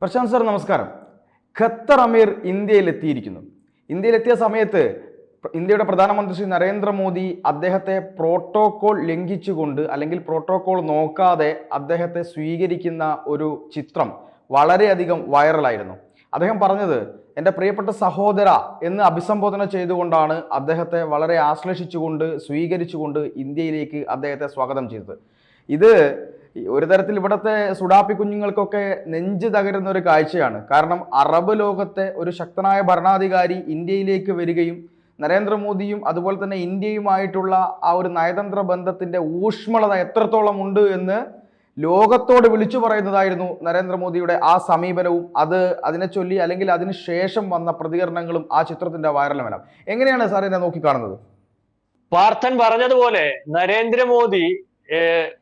Prashant sir നമസ്കാരം. Qatar അമീർ ഇന്ത്യയിലെത്തിയിരിക്കുന്നു. ഇന്ത്യയിലെത്തിയ സമയത്ത് ഇന്ത്യയുടെ പ്രധാനമന്ത്രി ശ്രീ നരേന്ദ്രമോദി അദ്ദേഹത്തെ പ്രോട്ടോകോൾ ലംഘിച്ചുകൊണ്ട് അല്ലെങ്കിൽ പ്രോട്ടോകോൾ നോക്കാതെ അദ്ദേഹത്തെ സ്വീകരിക്കുന്ന ഒരു ചിത്രം വളരെയധികം വൈറലായിരുന്നു. അദ്ദേഹം പറഞ്ഞത് എൻ്റെ പ്രിയപ്പെട്ട സഹോദര എന്ന് അഭിസംബോധന ചെയ്തുകൊണ്ടാണ് അദ്ദേഹത്തെ വളരെ ആശ്ലേഷിച്ചുകൊണ്ട് സ്വീകരിച്ചുകൊണ്ട് ഇന്ത്യയിലേക്ക് അദ്ദേഹത്തെ സ്വാഗതം ചെയ്തത്. ഇത് ഒരു തരത്തിൽ ഇവിടുത്തെ സുഡാപ്പി കുഞ്ഞുങ്ങൾക്കൊക്കെ നെഞ്ച് തകരുന്ന ഒരു കാഴ്ചയാണ്. കാരണം അറബ് ലോകത്തെ ഒരു ശക്തനായ ഭരണാധികാരി ഇന്ത്യയിലേക്ക് വരികയും നരേന്ദ്രമോദിയും അതുപോലെ തന്നെ ഇന്ത്യയുമായിട്ടുള്ള ആ ഒരു നയതന്ത്ര ബന്ധത്തിന്റെ ഊഷ്മളത എത്രത്തോളം ഉണ്ട് എന്ന് ലോകത്തോട് വിളിച്ചു പറയുന്നതായിരുന്നു നരേന്ദ്രമോദിയുടെ ആ സമീപനവും അതിനെ ചൊല്ലി അല്ലെങ്കിൽ അതിന് ശേഷം വന്ന പ്രതികരണങ്ങളും ആ ചിത്രത്തിന്റെ വൈറലുമെല്ലാം. എങ്ങനെയാണ് സാർ എന്നെ നോക്കിക്കാണുന്നത്? പാർത്ഥൻ പറഞ്ഞതുപോലെ നരേന്ദ്രമോദി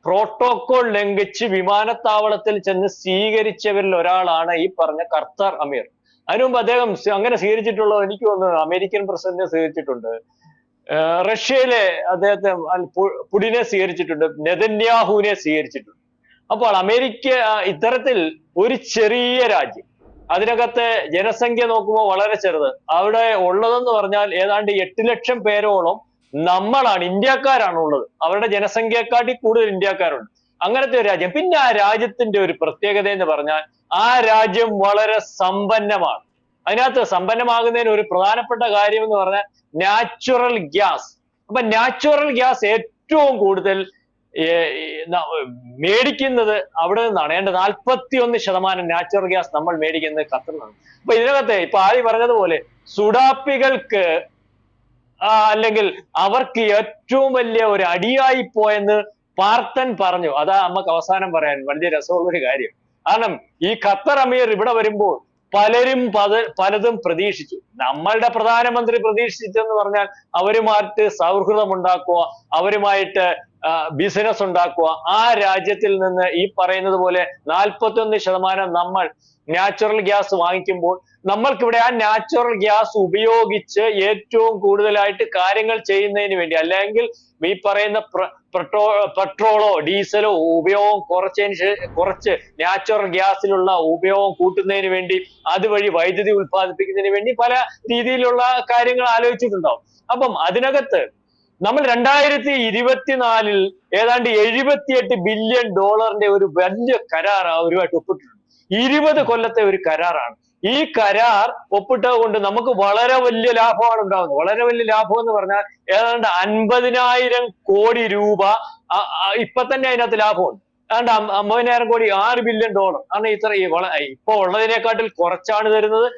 പ്രോട്ടോകോൾ ലംഘിച്ച് വിമാനത്താവളത്തിൽ ചെന്ന് സ്വീകരിച്ചവരിൽ ഒരാളാണ് ഈ പറഞ്ഞ ഖത്തർ അമീർ. അതിനുമുമ്പ് അദ്ദേഹം അങ്ങനെ സ്വീകരിച്ചിട്ടുള്ളത് എനിക്ക് തോന്നുന്നു അമേരിക്കൻ പ്രസിഡന്റിനെ സ്വീകരിച്ചിട്ടുണ്ട്, റഷ്യയിലെ അദ്ദേഹത്തെ പുടിനെ സ്വീകരിച്ചിട്ടുണ്ട്, നെതന്യാഹുവിനെ സ്വീകരിച്ചിട്ടുണ്ട്. അപ്പോൾ അമേരിക്ക ഇത്തരത്തിൽ ഒരു ചെറിയ രാജ്യം, അതിനകത്തെ ജനസംഖ്യ നോക്കുമ്പോൾ വളരെ ചെറുത്, അവിടെ ഉള്ളതെന്ന് പറഞ്ഞാൽ ഏതാണ്ട് 8 ലക്ഷം പേരോളം നമ്മളാണ്, ഇന്ത്യക്കാരാണ് ഉള്ളത്. അവരുടെ ജനസംഖ്യയെക്കാട്ടി കൂടുതൽ ഇന്ത്യക്കാരുണ്ട്. അങ്ങനത്തെ ഒരു രാജ്യം. പിന്നെ ആ രാജ്യത്തിന്റെ ഒരു പ്രത്യേകത എന്ന് പറഞ്ഞാൽ ആ രാജ്യം വളരെ സമ്പന്നമാണ്. അതിനകത്ത് സമ്പന്നമാകുന്നതിന് ഒരു പ്രധാനപ്പെട്ട കാര്യം എന്ന് പറഞ്ഞാൽ നാച്ചുറൽ ഗ്യാസ്. അപ്പൊ നാച്ചുറൽ ഗ്യാസ് ഏറ്റവും കൂടുതൽ മേടിക്കുന്നത് അവിടെ നിന്നാണ്. ഏതാണ്ട് 41% നാച്ചുറൽ ഗ്യാസ് നമ്മൾ മേടിക്കുന്നത് ഖത്തറിലാണ്. അപ്പൊ ഇതിനകത്തെ ഇപ്പൊ ആദ്യം പറഞ്ഞതുപോലെ സുഡാപ്പികൾക്ക് അല്ലെങ്കിൽ അവർക്ക് ഏറ്റവും വലിയ ഒരു അടിയായി പോയെന്ന് പാർത്ഥൻ പറഞ്ഞു. അതാ നമുക്ക് അവസാനം പറയാൻ വലിയ രസമുള്ള ഒരു കാര്യം. കാരണം ഈ ഖത്തർ അമീർ ഇവിടെ വരുമ്പോൾ പലതും പ്രതീക്ഷിച്ചു. നമ്മളുടെ പ്രധാനമന്ത്രി പ്രതീക്ഷിച്ചെന്ന് പറഞ്ഞാൽ അവരുമായിട്ട് സൗഹൃദം ഉണ്ടാക്കുക, അവരുമായിട്ട് ബിസിനസ് ഉണ്ടാക്കുക. ആ രാജ്യത്തിൽ നിന്ന് ഈ പറയുന്നത് പോലെ 41% നമ്മൾ നാച്ചുറൽ ഗ്യാസ് വാങ്ങിക്കുമ്പോൾ നമ്മൾക്കിവിടെ ആ നാച്ചുറൽ ഗ്യാസ് ഉപയോഗിച്ച് ഏറ്റവും കൂടുതലായിട്ട് കാര്യങ്ങൾ ചെയ്യുന്നതിന് വേണ്ടി, അല്ലെങ്കിൽ ഈ പറയുന്ന പെട്രോളോ ഡീസലോ ഉപയോഗം കുറച്ച് നാച്ചുറൽ ഗ്യാസിലുള്ള ഉപയോഗം കൂട്ടുന്നതിന് വേണ്ടി, അതുവഴി വൈദ്യുതി ഉൽപ്പാദിപ്പിക്കുന്നതിന് വേണ്ടി പല രീതിയിലുള്ള കാര്യങ്ങൾ ആലോചിച്ചിട്ടുണ്ടാവും. അപ്പം അതിനകത്ത് നമ്മൾ 2024 ഏതാണ്ട് $78 ബില്യൺ ഒരു വലിയ കരാർ അവരുമായിട്ട് ഒപ്പിട്ടിട്ടുണ്ട്. 20 കൊല്ലത്തെ ഒരു കരാറാണ്. ഈ കരാർ ഒപ്പിട്ടത് കൊണ്ട് നമുക്ക് വളരെ വലിയ ലാഭമാണ് ഉണ്ടാകുന്നത്. വളരെ വലിയ ലാഭം എന്ന് പറഞ്ഞാൽ ഏതാണ്ട് 50,000 കോടി രൂപ ഇപ്പൊ തന്നെ അതിനകത്ത് ലാഭമുണ്ട്. ഏതാണ്ട് 50,000 കോടി, $6 ബില്യൺ. കാരണം ഇപ്പൊ ഉള്ളതിനെക്കാട്ടിൽ കുറച്ചാണ് തരുന്നത്.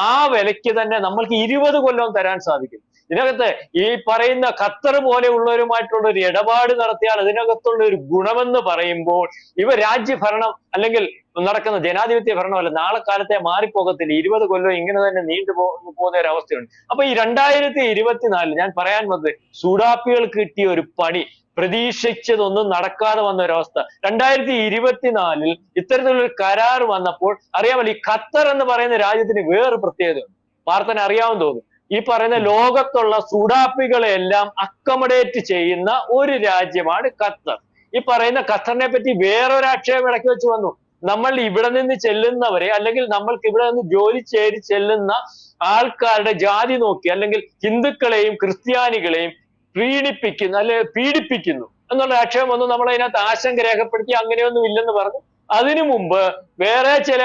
ആ വിലയ്ക്ക് തന്നെ നമ്മൾക്ക് 20 കൊല്ലം തരാൻ സാധിക്കും. ഇതിനകത്ത് ഈ പറയുന്ന ഖത്തർ പോലെയുള്ളവരുമായിട്ടുള്ള ഒരു ഇടപാട് നടത്തിയാൽ അതിനകത്തുള്ള ഒരു ഗുണമെന്ന് പറയുമ്പോൾ രാജ്യഭരണം അല്ലെങ്കിൽ നടക്കുന്ന ജനാധിപത്യ ഭരണമല്ല, നാളെ കാലത്തെ മാറിപ്പോകത്തില്ല. 20 കൊല്ലം ഇങ്ങനെ തന്നെ പോകുന്ന ഒരു അവസ്ഥയുണ്ട്. അപ്പൊ ഈ 2024 ഞാൻ പറയാൻ വന്നത് സുഡാപ്പികൾക്ക് കിട്ടിയ ഒരു പണി, പ്രതീക്ഷിച്ചതൊന്നും നടക്കാതെ വന്ന ഒരവസ്ഥ. 2024 ഇത്തരത്തിലൊരു കരാർ വന്നപ്പോൾ അറിയാമല്ലോ, ഈ ഖത്തർ എന്ന് പറയുന്ന രാജ്യത്തിന് വേറൊരു പ്രത്യേകതയുണ്ട്. പാർത്ഥന അറിയാമെന്ന് തോന്നുന്നു. ഈ പറയുന്ന ലോകത്തുള്ള സുഡാപ്പികളെ എല്ലാം അക്കമഡേറ്റ് ചെയ്യുന്ന ഒരു രാജ്യമാണ് ഖത്തർ. ഈ പറയുന്ന ഖത്തറിനെ പറ്റി വേറൊരു ആക്ഷേപം ഇടയ്ക്ക് വെച്ച് വന്നു. നമ്മൾ ഇവിടെ നിന്ന് ചെല്ലുന്നവരെ, അല്ലെങ്കിൽ നമ്മൾക്ക് ഇവിടെ നിന്ന് ജോലി ചെയ്ത് ചെല്ലുന്ന ആൾക്കാരുടെ ജാതി നോക്കി, അല്ലെങ്കിൽ ഹിന്ദുക്കളെയും ക്രിസ്ത്യാനികളെയും പീഡിപ്പിക്കുന്നു എന്നുള്ള ആക്ഷേപം വന്നു. നമ്മൾ അതിനകത്ത് ആശങ്ക രേഖപ്പെടുത്തി അങ്ങനെയൊന്നും ഇല്ലെന്ന് പറഞ്ഞു. അതിനു മുമ്പ് വേറെ ചില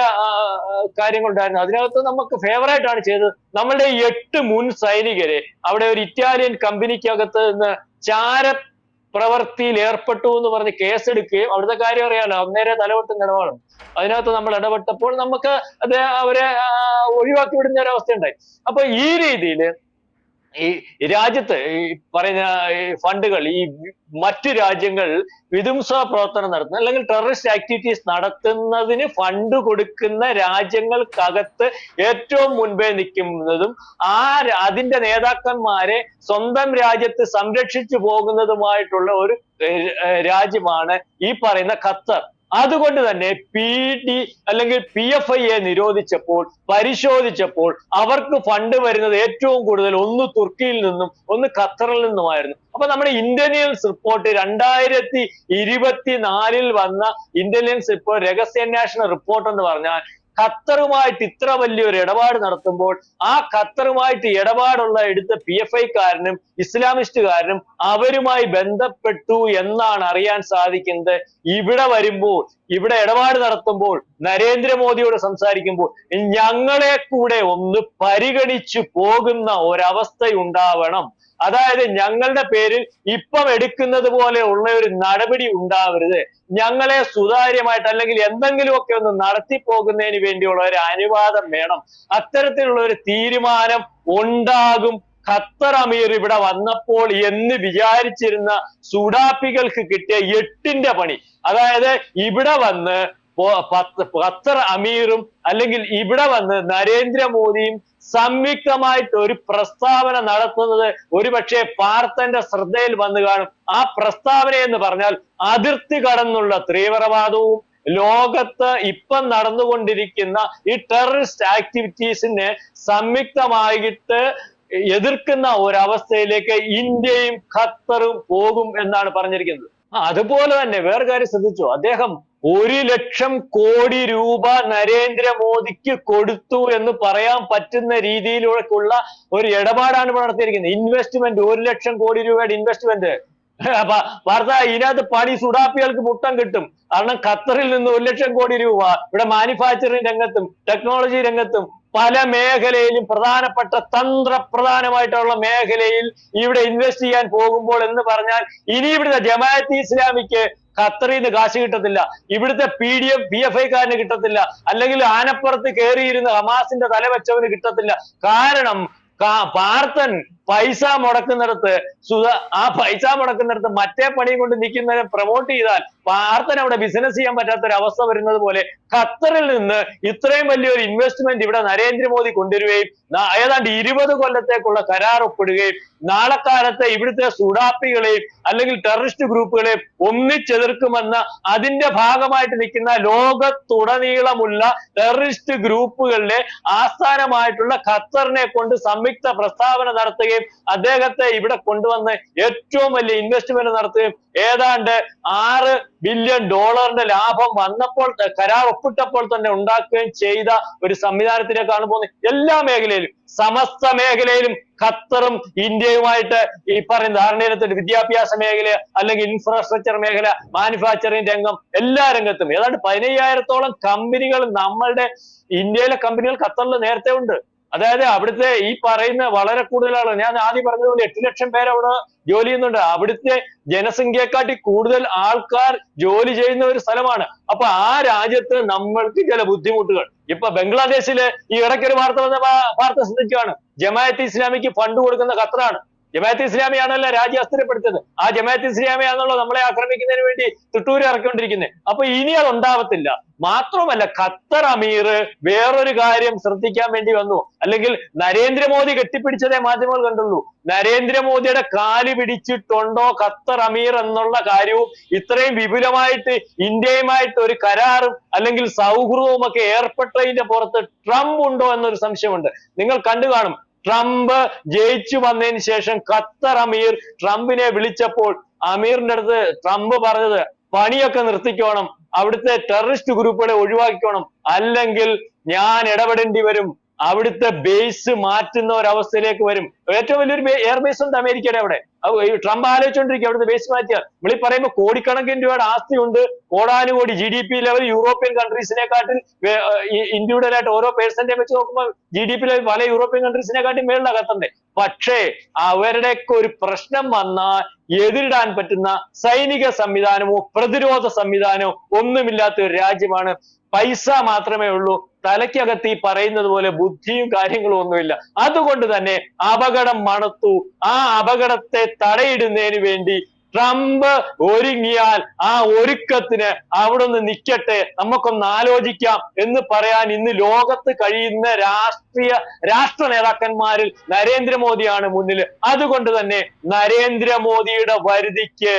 കാര്യങ്ങളുണ്ടായിരുന്നു. അതിനകത്ത് നമുക്ക് ഫേവറായിട്ടാണ് ചെയ്തത്. നമ്മളുടെ 8 മുൻ സൈനികരെ അവിടെ ഒരു ഇറ്റാലിയൻ കമ്പനിക്കകത്ത് നിന്ന് പ്രവൃത്തിയിൽ ഏർപ്പെട്ടു എന്ന് പറഞ്ഞ് കേസെടുക്കുകയും, അവിടുത്തെ കാര്യം അറിയാലോ, അന്നേരം തലവെട്ടും ഇടപാടും. അതിനകത്ത് നമ്മൾ ഇടപെട്ടപ്പോൾ നമുക്ക് അവരെ ഒഴിവാക്കി വിടുന്ന ഒരു അവസ്ഥ ഉണ്ടായി. അപ്പൊ ഈ രീതിയിൽ ഈ രാജ്യത്ത് ഈ പറയുന്ന ഫണ്ടുകൾ ഈ മറ്റു രാജ്യങ്ങൾ വിധ്വംസ പ്രവർത്തനം നടത്തുന്ന അല്ലെങ്കിൽ ടെററിസ്റ്റ് ആക്ടിവിറ്റീസ് നടത്തുന്നതിന് ഫണ്ട് കൊടുക്കുന്ന രാജ്യങ്ങൾക്കകത്ത് ഏറ്റവും മുൻപേ നിൽക്കുന്നതും അതിന്റെ നേതാക്കന്മാരെ സ്വന്തം രാജ്യത്ത് സംരക്ഷിച്ചു പോകുന്നതുമായിട്ടുള്ള ഒരു രാജ്യമാണ് ഈ പറയുന്ന ഖത്തർ. അതുകൊണ്ട് തന്നെ അല്ലെങ്കിൽ PFIയെ നിരോധിച്ചപ്പോൾ, പരിശോധിച്ചപ്പോൾ അവർക്ക് ഫണ്ട് വരുന്നത് ഏറ്റവും കൂടുതൽ ഒന്ന് തുർക്കിയിൽ നിന്നും ഒന്ന് ഖത്തറിൽ നിന്നുമായിരുന്നു. അപ്പൊ നമ്മുടെ ഇന്റലിജൻസ് റിപ്പോർട്ട് 2024 വന്ന ഇന്റലിജൻസ് റിപ്പോർട്ട്, രഹസ്യാന്വേഷണ റിപ്പോർട്ട് എന്ന് പറഞ്ഞാൽ ഖത്തറുമായിട്ട് ഇത്ര വലിയൊരു ഇടപാട് നടത്തുമ്പോൾ ആ ഖത്തറുമായിട്ട് ഇടപാടുള്ള എടുത്ത PFI-കാരനും ഇസ്ലാമിസ്റ്റുകാരനും അവരുമായി ബന്ധപ്പെട്ടു എന്നാണ് അറിയാൻ സാധിക്കുന്നത്. ഇവിടെ വരുമ്പോൾ, ഇവിടെ ഇടപാട് നടത്തുമ്പോൾ, നരേന്ദ്രമോദിയോട് സംസാരിക്കുമ്പോൾ ഞങ്ങളെ കൂടെ ഒന്ന് പരിഗണിച്ചു പോകുന്ന ഒരവസ്ഥയുണ്ടാവണം. അതായത് ഞങ്ങളുടെ പേരിൽ ഇപ്പം എടുക്കുന്നത് പോലെ ഉള്ള ഒരു നടപടി ഉണ്ടാവരുത്. ഞങ്ങളെ സുതാര്യമായിട്ട് അല്ലെങ്കിൽ എന്തെങ്കിലുമൊക്കെ ഒന്ന് നടത്തി പോകുന്നതിന് വേണ്ടിയുള്ള ഒരു അനുവാദം വേണം. അത്തരത്തിലുള്ള ഒരു തീരുമാനം ഉണ്ടാകും ഖത്തർ അമീർ ഇവിടെ വന്നപ്പോൾ എന്ന് വിചാരിച്ചിരുന്ന സുഡാപ്പികൾക്ക് കിട്ടിയ 8ന്റെ പണി. അതായത് ഇവിടെ വന്ന് ഖത്തർ അമീറും അല്ലെങ്കിൽ ഇവിടെ വന്ന് നരേന്ദ്രമോദിയും സംയുക്തമായിട്ട് ഒരു പ്രസ്താവന നടത്തുന്നത് ഒരുപക്ഷെ പാർത്തന്റെ ശ്രദ്ധയിൽ വന്നു കാണും. ആ പ്രസ്താവന എന്ന് പറഞ്ഞാൽ അതിർത്തി കടന്നുള്ള തീവ്രവാദവും ലോകത്ത് ഇപ്പം നടന്നുകൊണ്ടിരിക്കുന്ന ഈ ടെററിസ്റ്റ് ആക്ടിവിറ്റീസിനെ സംയുക്തമായിട്ട് എതിർക്കുന്ന ഒരവസ്ഥയിലേക്ക് ഇന്ത്യയും ഖത്തറും പോകും എന്നാണ് പറഞ്ഞിരിക്കുന്നത്. അതുപോലെ തന്നെ വേറെ കാര്യം ശ്രദ്ധിച്ചു, അദ്ദേഹം 1,00,000 കോടി രൂപ നരേന്ദ്രമോദിക്ക് കൊടുത്തു എന്ന് പറയാൻ പറ്റുന്ന രീതിയിലുള്ള ഒരു ഇടപാടാണ് നടത്തിയിരിക്കുന്നത്. ഇൻവെസ്റ്റ്മെന്റ് 1,00,000 കോടി രൂപയുടെ ഇൻവെസ്റ്റ്മെന്റ്. വാർത്ത ഇതിനകത്ത് പണി സുഡാപ്പികൾക്ക് മുട്ടം കിട്ടും. കാരണം ഖത്തറിൽ നിന്ന് 1,00,000 കോടി രൂപ ഇവിടെ മാനുഫാക്ചറിംഗ് രംഗത്തും ടെക്നോളജി രംഗത്തും പല മേഖലയിലും പ്രധാനപ്പെട്ട തന്ത്രപ്രധാനമായിട്ടുള്ള മേഖലയിൽ ഇവിടെ ഇൻവെസ്റ്റ് ചെയ്യാൻ പോകുമ്പോൾ എന്ന് പറഞ്ഞാൽ ഇനി ഇവിടുത്തെ ജമാഅത്തെ ഇസ്ലാമിക്ക് ഖത്തറിൽ നിന്ന് കാശ് കിട്ടത്തില്ല, ഇവിടുത്തെ PFI-കാരന് കിട്ടത്തില്ല, അല്ലെങ്കിൽ ആനപ്പുറത്ത് കയറിയിരുന്ന ഹമാസിന്റെ തല വെച്ചവന് കിട്ടത്തില്ല. കാരണം പാർത്തൻ പൈസ മുടക്കുന്നിടത്ത് ആ പൈസ മുടക്കുന്നിടത്ത് മറ്റേ പണിയും കൊണ്ട് നിൽക്കുന്നവരെ പ്രൊമോട്ട് ചെയ്താൽ പാർത്തൻ അവിടെ ബിസിനസ് ചെയ്യാൻ പറ്റാത്തൊരവസ്ഥ വരുന്നത് പോലെ ഖത്തറിൽ നിന്ന് ഇത്രയും വലിയൊരു ഇൻവെസ്റ്റ്മെന്റ് ഇവിടെ നരേന്ദ്രമോദി കൊണ്ടുവരികയും ഏതാണ്ട് 20 കൊല്ലത്തേക്കുള്ള കരാർ ഒപ്പിടുകയും നാളെ കാലത്തെ ഇവിടുത്തെ സുഡാപ്പികളെയും അല്ലെങ്കിൽ ടെററിസ്റ്റ് ഗ്രൂപ്പുകളെയും ഒന്നിച്ചെതിർക്കുമെന്ന അതിന്റെ ഭാഗമായിട്ട് നിൽക്കുന്ന ലോകത്തുടനീളമുള്ള ടെററിസ്റ്റ് ഗ്രൂപ്പുകളിലെ ആസ്ഥാനമായിട്ടുള്ള ഖത്തറിനെ കൊണ്ട് സംയുക്ത പ്രസ്താവന നടത്തുകയും അദ്ദേഹത്തെ ഇവിടെ കൊണ്ടുവന്ന് ഏറ്റവും വലിയ ഇൻവെസ്റ്റ്മെന്റ് നടത്തുകയും ഏതാണ്ട് $6 ബില്യൺ ലാഭം വന്നപ്പോൾ കരാർ ഒപ്പിട്ടപ്പോൾ തന്നെ ഉണ്ടാക്കുകയും ചെയ്ത ഒരു സംവിധാനത്തിലേക്കാണ് പോകുന്നത്. എല്ലാ മേഖലയിലും, സമസ്ത മേഖലയിലും ഖത്തറും ഇന്ത്യയുമായിട്ട് ഈ പറയുന്ന ധാരണയിലെത്തിട്ട് വിദ്യാഭ്യാസ മേഖല അല്ലെങ്കിൽ ഇൻഫ്രാസ്ട്രക്ചർ മേഖല, മാനുഫാക്ചറിംഗ് രംഗം, എല്ലാ രംഗത്തും ഏതാണ്ട് 15,000-ഓളം കമ്പനികൾ നമ്മളുടെ ഇന്ത്യയിലെ കമ്പനികൾ ഖത്തറിൽ നേരത്തെ ഉണ്ട്. അതായത് അവിടുത്തെ ഈ പറയുന്ന വളരെ കൂടുതലാണ്. ഞാൻ ആദ്യം പറഞ്ഞതുപോലെ 8 ലക്ഷം പേര് അവിടെ ജോലി ചെയ്യുന്നുണ്ട്. അവിടുത്തെ ജനസംഖ്യയെക്കാട്ടി കൂടുതൽ ആൾക്കാർ ജോലി ചെയ്യുന്ന ഒരു സ്ഥലമാണ്. അപ്പൊ ആ രാജ്യത്ത് നമ്മൾക്ക് ചില ബുദ്ധിമുട്ടുകൾ. ഇപ്പൊ ബംഗ്ലാദേശില് ഈ ഇടയ്ക്കൊരു വാർത്ത ശ്രദ്ധിക്കുകയാണ്. ജമാഅത്തെ ഇസ്ലാമിക്ക് ഫണ്ട് കൊടുക്കുന്ന ഖത്തറാണ്. ജമാഅത്തെ ഇസ്ലാമിയാണല്ലോ രാജ്യം അസ്ഥിരപ്പെടുത്തിയത്. ആ ജമാഅത്തെ ഇസ്ലാമിയാണല്ലോ നമ്മളെ ആക്രമിക്കുന്നതിന് വേണ്ടി തുട്ടൂര് ഇറക്കിക്കൊണ്ടിരിക്കുന്നത്. അപ്പൊ ഇനി അത് ഉണ്ടാവത്തില്ല. മാത്രമല്ല ഖത്തർ അമീർ വേറൊരു കാര്യം ശ്രദ്ധിക്കാൻ വേണ്ടി വന്നു, അല്ലെങ്കിൽ നരേന്ദ്രമോദി കെട്ടിപ്പിടിച്ചതേ മാധ്യമങ്ങൾ കണ്ടുള്ളൂ. നരേന്ദ്രമോദിയുടെ കാല് പിടിച്ചിട്ടുണ്ടോ ഖത്തർ അമീർ എന്നുള്ള കാര്യവും ഇത്രയും വിപുലമായിട്ട് ഇന്ത്യയുമായിട്ട് ഒരു കരാറും അല്ലെങ്കിൽ സൗഹൃദവും ഒക്കെ ഏർപ്പെട്ടതിന്റെ പുറത്ത് ട്രംപ് ഉണ്ടോ എന്നൊരു സംശയമുണ്ട്. നിങ്ങൾ കണ്ടു കാണും, ട്രംപ് ജയിച്ചു വന്നതിന് ശേഷം ഖത്തർ അമീർ ട്രംപിനെ വിളിച്ചപ്പോൾ അമീറിന്റെ അടുത്ത് ട്രംപ് പറഞ്ഞത് പണിയൊക്കെ നിർത്തിക്കോണം, അവിടുത്തെ ടെററിസ്റ്റ് ഗ്രൂപ്പുകളെ ഒഴിവാക്കിക്കോണം, അല്ലെങ്കിൽ ഞാൻ ഇടപെടേണ്ടി വരും, അവിടുത്തെ ബേസ് മാറ്റുന്ന ഒരവസ്ഥയിലേക്ക് വരും. ഏറ്റവും വലിയൊരു എയർബേസ് ഉണ്ട് അമേരിക്കയുടെ അവിടെ. ട്രംപ് ആലോചിച്ചുകൊണ്ടിരിക്കുക അവിടുത്തെ ബേസ് മാറ്റിയാൽ. നമ്മളീ പറയുമ്പോൾ കോടിക്കണക്കിന് രൂപയുടെ ആസ്തിയുണ്ട്, കോടാനുകോടി GDP ലെവൽ യൂറോപ്യൻ കൺട്രീസിനെക്കാട്ടിൽ ഇൻഡിവിജ്വൽ ആയിട്ട് ഓരോ പേഴ്സന്റെ വെച്ച് നോക്കുമ്പോൾ GDP ലെവൽ പല യൂറോപ്യൻ കൺട്രീസിനെക്കാട്ടും മേളിലാണ് ഖത്തറിന്റെ. പക്ഷേ അവരുടെയൊക്കെ ഒരു പ്രശ്നം വന്നാൽ എതിരിടാൻ പറ്റുന്ന സൈനിക സംവിധാനമോ പ്രതിരോധ സംവിധാനമോ ഒന്നുമില്ലാത്ത ഒരു രാജ്യമാണ്. പൈസ മാത്രമേ ഉള്ളൂ, തലയ്ക്കകത്ത് ഈ പറയുന്നത് പോലെ ബുദ്ധിയും കാര്യങ്ങളും ഒന്നുമില്ല. അതുകൊണ്ട് തന്നെ അപകടം മണത്തു. ആ അപകടത്തെ തടയിടുന്നതിന് വേണ്ടി ട്രംപ് ഒരുങ്ങിയാൽ ആ ഒരുക്കത്തിന് അവിടെ ഒന്ന് നിൽക്കട്ടെ, നമുക്കൊന്ന് ആലോചിക്കാം എന്ന് പറയാൻ ഇന്ന് ലോകത്ത് കഴിയുന്ന രാഷ്ട്ര നേതാക്കന്മാരിൽ നരേന്ദ്രമോദിയാണ് മുന്നിൽ. അതുകൊണ്ട് തന്നെ നരേന്ദ്രമോദിയുടെ വരുതിക്ക്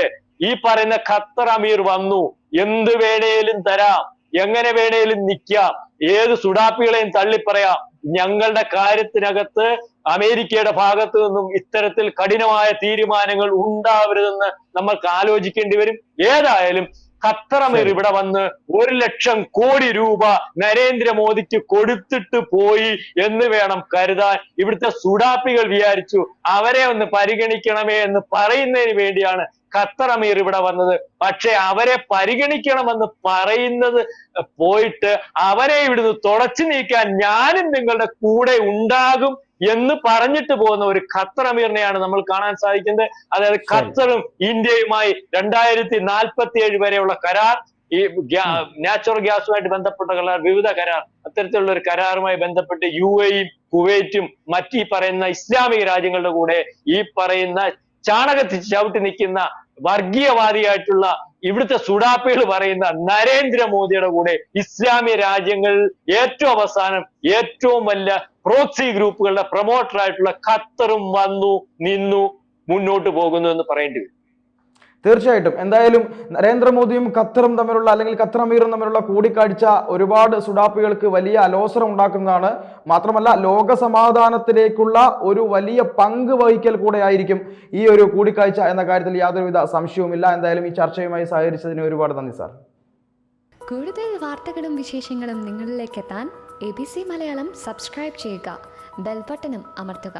ഈ പറയുന്ന ഖത്തർ അമീർ വന്നു. എന്ത് വേണേലും തരാം, എങ്ങനെ വേണേലും നിൽക്കാം, ഏത് സുഡാപ്പികളെയും തള്ളിപ്പറയാം. ഞങ്ങളുടെ കാര്യത്തിനകത്ത് അമേരിക്കയുടെ ഭാഗത്തു നിന്നും ഇത്തരത്തിൽ കഠിനമായ തീരുമാനങ്ങൾ ഉണ്ടാവരുതെന്ന് നമ്മൾക്ക് ആലോചിക്കേണ്ടി വരും. ഏതായാലും ഖത്തർ അമീർ ഇവിടെ വന്ന് 1,00,000 കോടി രൂപ നരേന്ദ്രമോദിക്ക് കൊടുത്തിട്ട് പോയി എന്ന് വേണം കരുതാൻ. ഇവിടുത്തെ സുഡാപ്പികൾ വിചാരിച്ചു അവരെ ഒന്ന് പരിഗണിക്കണമേ എന്ന് പറയുന്നതിന് വേണ്ടിയാണ് ഖത്തർ അമീർ ഇവിടെ വന്നത്. പക്ഷെ അവരെ പരിഗണിക്കണമെന്ന് പറയുന്നത് പോയിട്ട് അവരെ ഇവിടുന്ന് തുടച്ചു നീക്കാൻ ഞാനും നിങ്ങളുടെ കൂടെ ഉണ്ടാകും എന്ന് പറഞ്ഞിട്ട് പോകുന്ന ഒരു ഖത്തർ അമീറിനെയാണ് നമ്മൾ കാണാൻ സാധിക്കുന്നത്. അതായത് ഖത്തറും ഇന്ത്യയുമായി 2047 വരെയുള്ള കരാർ, ഈ നാച്ചുറൽ ഗ്യാസുമായിട്ട് ബന്ധപ്പെട്ട കരാർ, വിവിധ കരാർ, അത്തരത്തിലുള്ള ഒരു കരാറുമായി ബന്ധപ്പെട്ട് UAE-യും കുവൈറ്റും മറ്റീ പറയുന്ന ഇസ്ലാമിക രാജ്യങ്ങളുടെ കൂടെ ഈ പറയുന്ന ചാണകത്തിൽ ചവിട്ടി നിൽക്കുന്ന വർഗീയവാദിയായിട്ടുള്ള ഇവിടുത്തെ സുഡാപ്പികൾ പറയുന്ന നരേന്ദ്രമോദിയുടെ കൂടെ ഇസ്ലാമിക രാജ്യങ്ങളിൽ ഏറ്റവും അവസാനം ഏറ്റവും വലിയ പ്രോക്സി ഗ്രൂപ്പുകളുടെ പ്രൊമോട്ടറായിട്ടുള്ള ഖത്തറും വന്നു നിന്നു മുന്നോട്ട് പോകുന്നു എന്ന് പറയേണ്ടി വരും. തീർച്ചയായിട്ടും. എന്തായാലും നരേന്ദ്രമോദിയും ഖത്തറും തമ്മിലുള്ള അല്ലെങ്കിൽ ഖത്തർ അമീറും തമ്മിലുള്ള കൂടിക്കാഴ്ച ഒരുപാട് സുഡാപ്പികൾക്ക് വലിയ അലോസരം ഉണ്ടാക്കുന്നതാണ്. മാത്രമല്ല ലോക സമാധാനത്തിലേക്കുള്ള ഒരു വലിയ പങ്ക് വഹിക്കൽ കൂടെ ആയിരിക്കും ഈ ഒരു കൂടിക്കാഴ്ച എന്ന കാര്യത്തിൽ യാതൊരുവിധ സംശയവുമില്ല. എന്തായാലും ഈ ചർച്ചയുമായി സഹകരിച്ചതിന് ഒരുപാട് നന്ദി സാർ. കൂടുതൽ വാർത്തകളും വിശേഷങ്ങളും നിങ്ങളിലേക്ക് എത്താൻ ABC മലയാളം സബ്സ്ക്രൈബ് ചെയ്യുക, ബെൽ ബട്ടണും അമർത്തുക.